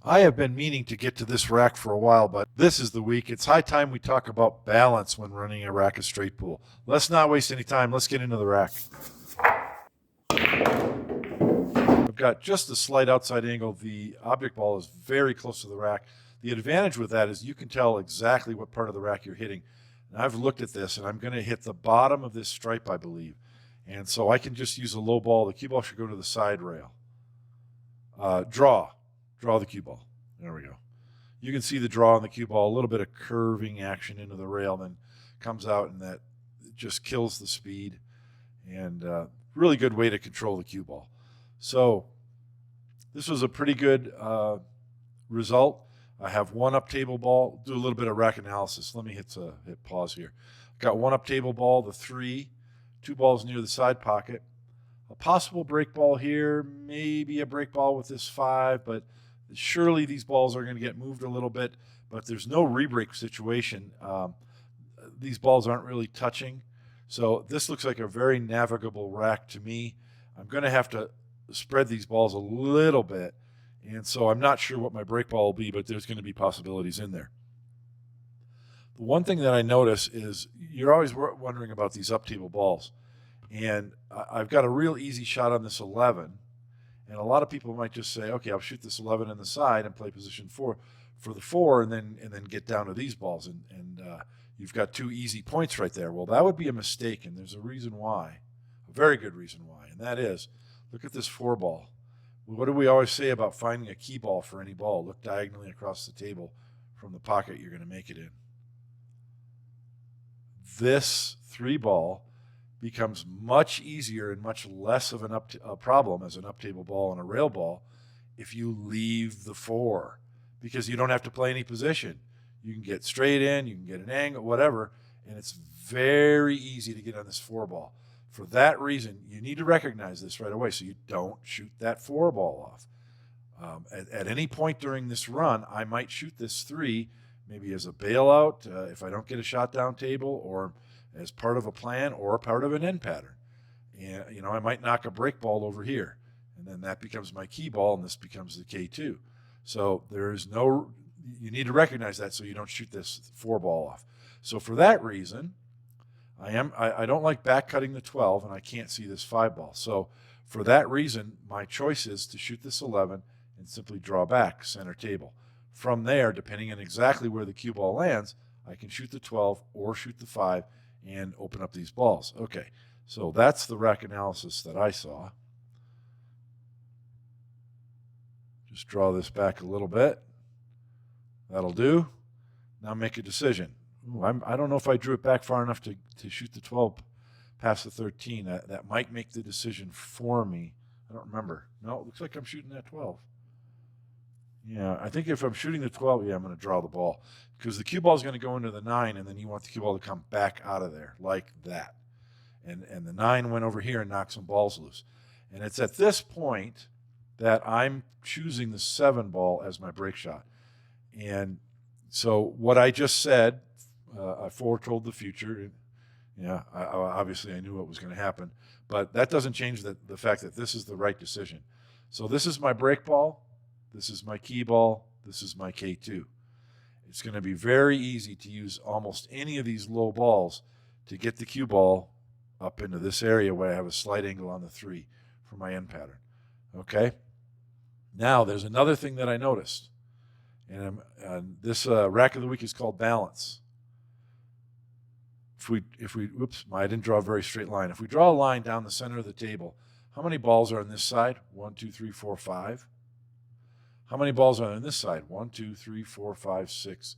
I have been meaning to get to this rack for a while, but this is the week. It's high time we talk about balance when running a rack of straight pool. Let's not waste any time. Let's get into the rack. I've got just a slight outside angle. The object ball is very close to the rack. The advantage with that is you can tell exactly what part of the rack you're hitting. And I've looked at this, and I'm going to hit the bottom of this stripe, I believe. And so I can just use a low ball. The cue ball should go to the side rail. Draw the cue ball. There we go. You can see the draw on the cue ball, a little bit of curving action into the rail, then comes out, and that just kills the speed. And really good way to control the cue ball. So this was a pretty good result. I have one up table ball. Do a little bit of rack analysis. Let me hit pause here. Got one up table ball, the 3, 2 balls near the side pocket. A possible break ball here, maybe a break ball with this 5, but surely these balls are going to get moved a little bit, but there's no re-break situation. These balls aren't really touching. So this looks like a very navigable rack to me. I'm going to have to spread these balls a little bit, and so I'm not sure what my break ball will be, but there's going to be possibilities in there. The one thing that I notice is you're always wondering about these up table balls. And I've got a real easy shot on this 11. And a lot of people might just say, okay, I'll shoot this 11 in the side and play position 4 for the 4 and then get down to these balls. And you've got 2 easy points right there. Well, that would be a mistake, and there's a reason why, a very good reason why. And that is, look at this 4 ball. What do we always say about finding a key ball for any ball? Look diagonally across the table from the pocket you're going to make it in. This 3 ball becomes much easier and much less of a problem as an up-table ball and a rail ball if you leave the 4, because you don't have to play any position. You can get straight in, you can get an angle, whatever, and it's very easy to get on this 4 ball. For that reason, you need to recognize this right away so you don't shoot that 4 ball off. At any point during this run, I might shoot this 3 maybe as a bailout if I don't get a shot down table, or as part of a plan or part of an end pattern. And, I might knock a break ball over here, and then that becomes my key ball, and this becomes the K2. So you need to recognize that so you don't shoot this 4 ball off. So for that reason, I don't like back cutting the 12, and I can't see this 5 ball. So for that reason, my choice is to shoot this 11 and simply draw back center table. From there, depending on exactly where the cue ball lands, I can shoot the 12 or shoot the 5 and open up these balls. Okay, so that's the rack analysis that I saw. Just draw this back a little bit. That'll do. Now make a decision. I don't know if I drew it back far enough to shoot the 12 past the 13. That might make the decision for me. I don't remember. No, it looks like I'm shooting that 12. Yeah, I think if I'm shooting the 12, I'm going to draw the ball, because the cue ball is going to go into the 9, and then you want the cue ball to come back out of there like that. And the 9 went over here and knocked some balls loose. And it's at this point that I'm choosing the 7 ball as my break shot. And so what I just said, I foretold the future. Yeah, obviously I knew what was going to happen, but that doesn't change the fact that this is the right decision. So this is my break ball. This is my key ball. This is my K2. It's going to be very easy to use almost any of these low balls to get the cue ball up into this area where I have a slight angle on the 3 for my end pattern. Okay? Now, there's another thing that I noticed. And this rack of the week is called balance. Whoops, I didn't draw a very straight line. If we draw a line down the center of the table, how many balls are on this side? 1, 2, 3, 4, 5. How many balls are on this side? 1, 2, 3, 4, 5, 6,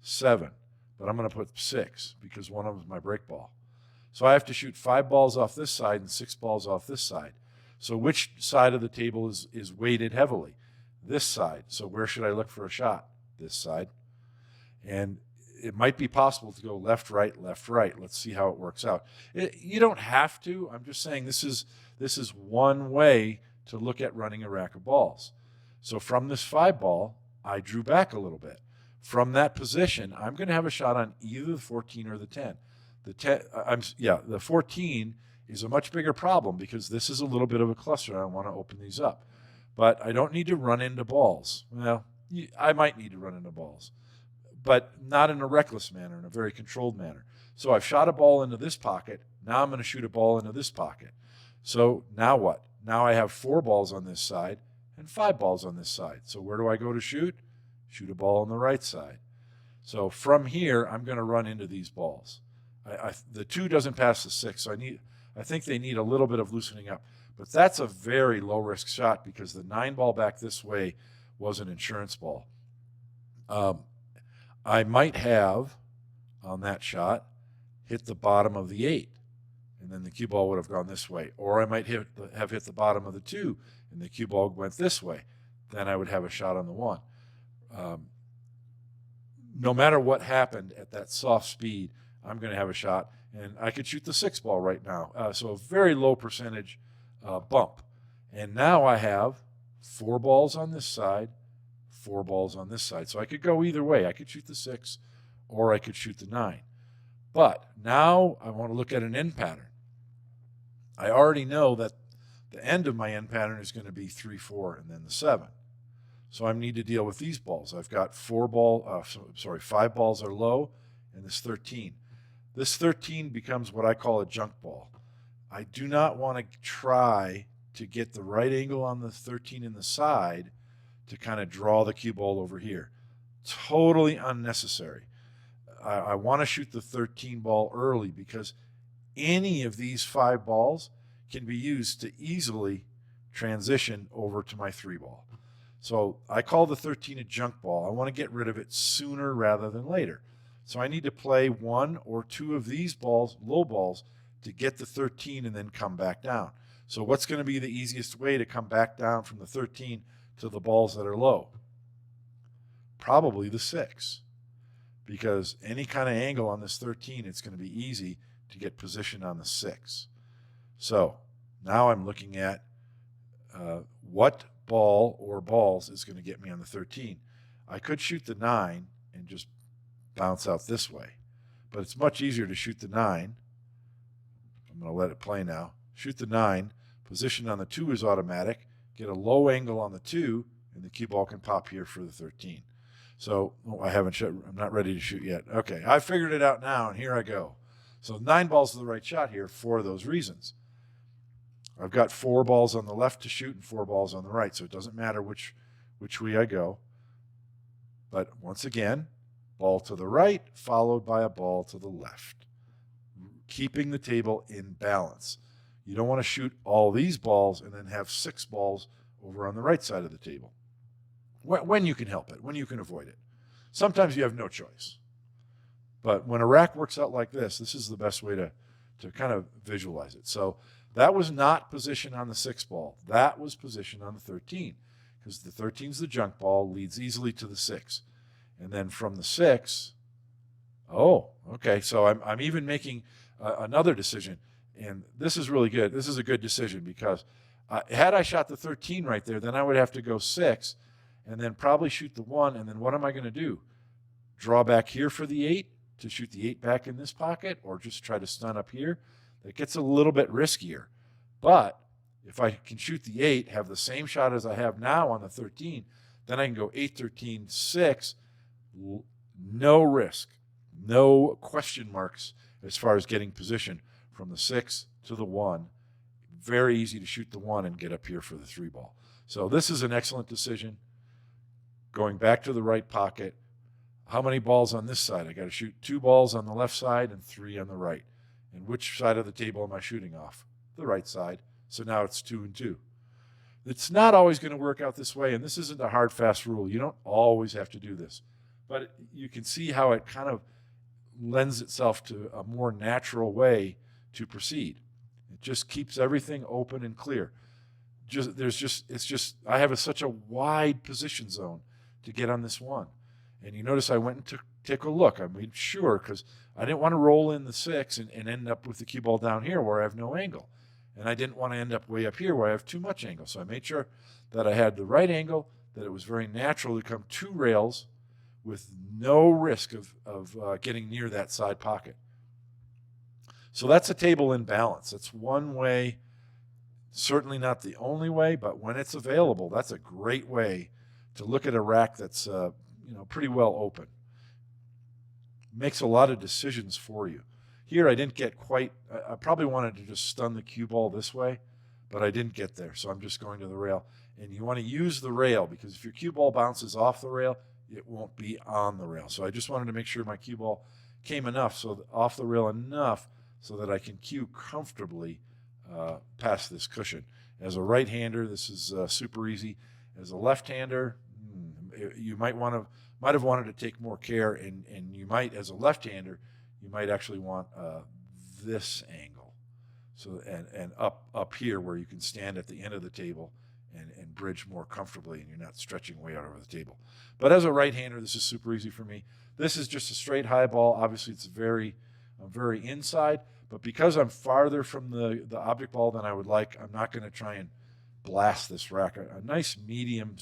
7. But I'm going to put 6 because one of them is my break ball. So I have to shoot 5 balls off this side and 6 balls off this side. So which side of the table is weighted heavily? This side. So where should I look for a shot? This side. And it might be possible to go left, right, left, right. Let's see how it works out. You don't have to. I'm just saying this is one way to look at running a rack of balls. So from this 5 ball, I drew back a little bit. From that position, I'm going to have a shot on either the 14 or the 10. The 14 is a much bigger problem because this is a little bit of a cluster. I want to open these up. But I don't need to run into balls. Well, I might need to run into balls, but not in a reckless manner, in a very controlled manner. So I've shot a ball into this pocket. Now I'm going to shoot a ball into this pocket. So now what? Now I have 4 balls on this side and 5 balls on this side. So where do I go to shoot? Shoot a ball on the right side. So from here, I'm going to run into these balls. The 2 doesn't pass the 6, so I think they need a little bit of loosening up. But that's a very low-risk shot because the 9 ball back this way was an insurance ball. I might have, on that shot, hit the bottom of the 8, and then the cue ball would have gone this way. Or I might have hit the bottom of the 2, and the cue ball went this way. Then I would have a shot on the 1. No matter what happened at that soft speed, I'm going to have a shot, and I could shoot the 6 ball right now. So a very low percentage bump. And now I have 4 balls on this side, 4 balls on this side. So I could go either way. I could shoot the 6 or I could shoot the 9. But now I want to look at an end pattern. I already know that the end of my end pattern is going to be 3, 4, and then the 7. So I need to deal with these balls. I've got 5 balls are low, and this 13. This 13 becomes what I call a junk ball. I do not want to try to get the right angle on the 13 in the side to kind of draw the cue ball over here. Totally unnecessary. I want to shoot the 13 ball early because any of these 5 balls can be used to easily transition over to my 3 ball. So I call the 13 a junk ball. I want to get rid of it sooner rather than later. So I need to play 1 or 2 of these balls, low balls, to get the 13 and then come back down. So what's going to be the easiest way to come back down from the 13 to the balls that are low? Probably the 6. Because any kind of angle on this 13, it's going to be easy to get position on the 6. So now I'm looking at what ball or balls is going to get me on the 13. I could shoot the 9 and just bounce out this way. But it's much easier to shoot the 9. I'm going to let it play now. Shoot the 9. Position on the 2 is automatic. Get a low angle on the 2, and the cue ball can pop here for the 13. So I'm not ready to shoot yet. Okay, I figured it out now, and here I go. So 9 balls is the right shot here for those reasons. I've got 4 balls on the left to shoot and 4 balls on the right, so it doesn't matter which way I go. But once again, ball to the right followed by a ball to the left, keeping the table in balance. You don't want to shoot all these balls and then have 6 balls over on the right side of the table. When you can help it, when you can avoid it. Sometimes you have no choice. But when a rack works out like this is the best way to kind of visualize it. So that was not position on the 6 ball. That was position on the 13, because the 13 is the junk ball, leads easily to the 6. And then from the 6, okay, so I'm even making another decision. And this is really good. This is a good decision because had I shot the 13 right there, then I would have to go 6 and then probably shoot the 1. And then what am I going to do? Draw back here for the 8 to shoot the 8 back in this pocket, or just try to stun up here? That gets a little bit riskier. But if I can shoot the 8, have the same shot as I have now on the 13, then I can go 8, 13, 6. No risk, no question marks as far as getting position from the 6 to the 1. Very easy to shoot the 1 and get up here for the 3 ball. So this is an excellent decision. Going back to the right pocket. How many balls on this side? I got to shoot 2 balls on the left side and 3 on the right. And which side of the table am I shooting off? The right side. So now it's 2 and 2. It's not always going to work out this way, and this isn't a hard, fast rule. You don't always have to do this. But you can see how it kind of lends itself to a more natural way to proceed. It just keeps everything open and clear. I have such a wide position zone to get on this 1. And you notice I went and took a look. I made sure, because I didn't want to roll in the 6 and end up with the cue ball down here where I have no angle. And I didn't want to end up way up here where I have too much angle. So I made sure that I had the right angle, that it was very natural to come 2 rails with no risk of getting near that side pocket. So that's a table in balance. That's one way, certainly not the only way, but when it's available, that's a great way to look at a rack that's pretty well open. Makes a lot of decisions for you. Here I didn't get quite, I probably wanted to just stun the cue ball this way, but I didn't get there, so I'm just going to the rail. And you want to use the rail, because if your cue ball bounces off the rail, it won't be on the rail. So I just wanted to make sure my cue ball came enough, so off the rail enough, so that I can cue comfortably past this cushion. As a right-hander, this is super easy. As a left-hander, you might have wanted to take more care, and you might, as a left-hander, you might actually want this angle, so and up here where you can stand at the end of the table and bridge more comfortably, and you're not stretching way out over the table. But as a right-hander, this is super easy for me. This is just a straight high ball. Obviously, it's very inside, but because I'm farther from the object ball than I would like, I'm not going to try and blast this rack. A nice medium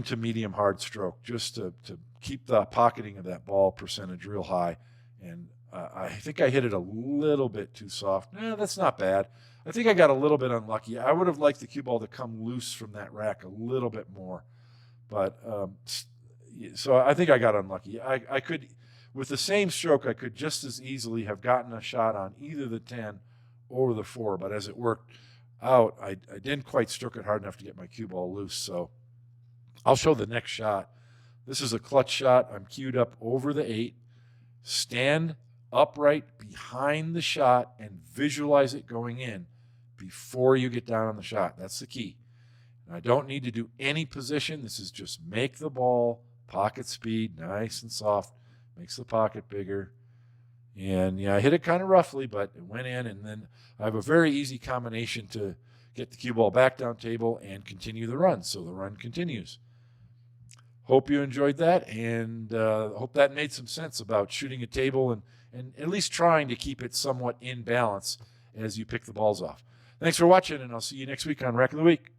to medium hard stroke, just to keep the pocketing of that ball percentage real high. And I think I hit it a little bit too soft. That's not bad. I think I got a little bit unlucky. I would have liked the cue ball to come loose from that rack a little bit more. But so I think I got unlucky. I could, with the same stroke, I could just as easily have gotten a shot on either the 10 or the 4. But as it worked out, I didn't quite stroke it hard enough to get my cue ball loose. So I'll show the next shot. This is a clutch shot. I'm cued up over the 8. Stand upright behind the shot and visualize it going in before you get down on the shot. That's the key. And I don't need to do any position. This is just make the ball, pocket speed, nice and soft, makes the pocket bigger. And yeah, I hit it kind of roughly, but it went in. And then I have a very easy combination to get the cue ball back down table and continue the run. So the run continues. Hope you enjoyed that, and hope that made some sense about shooting a table and at least trying to keep it somewhat in balance as you pick the balls off. Thanks for watching, and I'll see you next week on Rack of the Week.